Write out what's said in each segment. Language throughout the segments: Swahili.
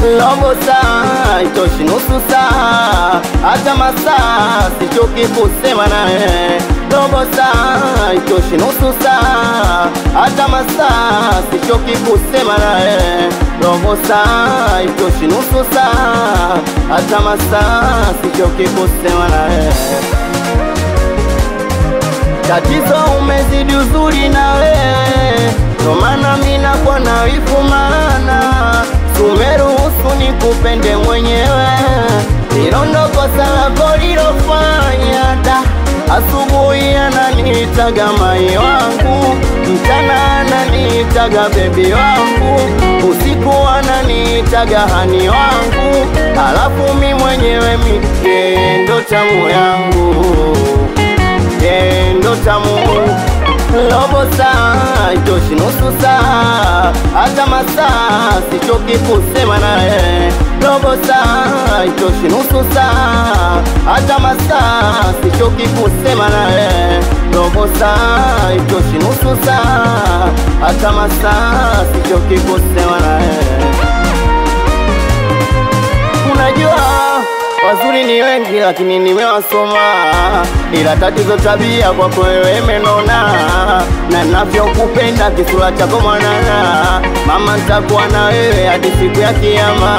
Robo saa itoshi nusu saa, hata masaa sichoki kusema nawe. Robo saa itoshi nusu saa, hata masaa sichoki kusema nawe. Robo saa itoshi nusu saa, hata masaa sichoki kusema nawe. Tatizo umezidi uzuri nawe, ndo maana mimi nakuwa na wivu, maana umeruhusu nikupende mwenyewe. Hilo ndo kosa lako lilofanya da. Asubuhi ananiitaga mai wangu, mchana ananiitaga bebi wangu, usiku ananiitaga hani wangu, halafu mi mwenyewe ndo tamu yangu, ndo tamu. Robo saa itoshi nusu saa, hata masaa sichoki kusema nawe. Robo saa itoshi nusu saa, hata masaa sichoki kusema nawe. Robo saa itoshi nusu saa, hata masaa sichoki kusema nawe. Unajua wazuri ni wengi lakini nimewasoma, ila tatizo tabia kwako wewe menona, na navyokupenda kisura chako mwanana. Mama nitakuwa na wewe hadi siku ya kiyama,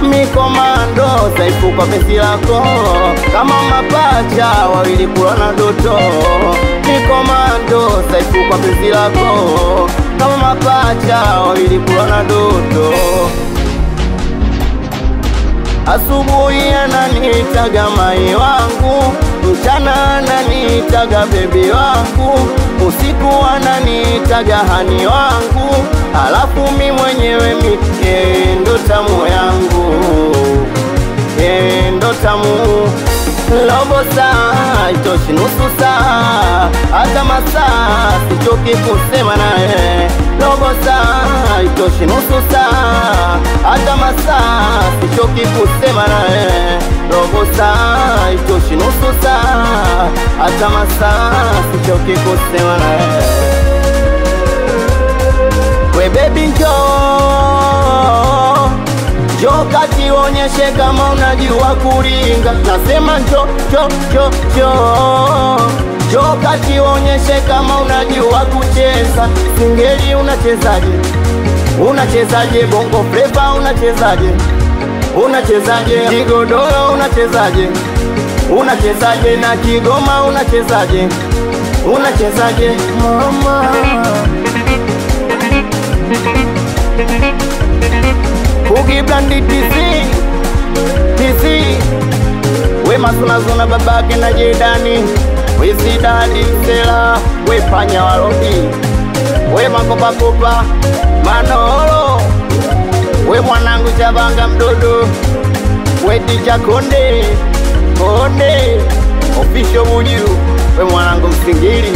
mikomando saifu kwa penzi lako, kama mapacha wawili kulana ndoto. Mikomando saifu kwa penzi lako, kama mapacha wawili kulana ndoto. Asubuhi ananiitaga mai wangu, mchana ananiitaga bebi wangu, usiku ananiitaga hani wangu, halafu mi mwenyewe ndo tamu yangu, ndo tamu. Robo saa itoshi nusu saa, hata masaa sichoki kusema nawe. Robo saa itoshi nusu saa, hata masaa sichoki kusema nawe. Robo saa itoshi nusu saa, hata masaa sichoki kusema nawe. We baby njoo, njoo kati uonyeshe kama unajua kuringa. Nasema njoo, njoo, njoo, njoo. Njoo kati uonyeshe kama unajua kucheza. Singeli unachezaje? Unachezaje? Bongo flava unachezaje? Unachezaje? Kigodoro unachezaje? Unachezaje? Na Kigoma unachezaje? Unachezaje? Mama Bugi Blandi TC we masuna zuna babake na jedani, we zidadi sela, we panya warodi, we makopa manolo, we mwanangu Chabanga mdodo, we Dija Konde official Buju, we mwanangu Msingiri.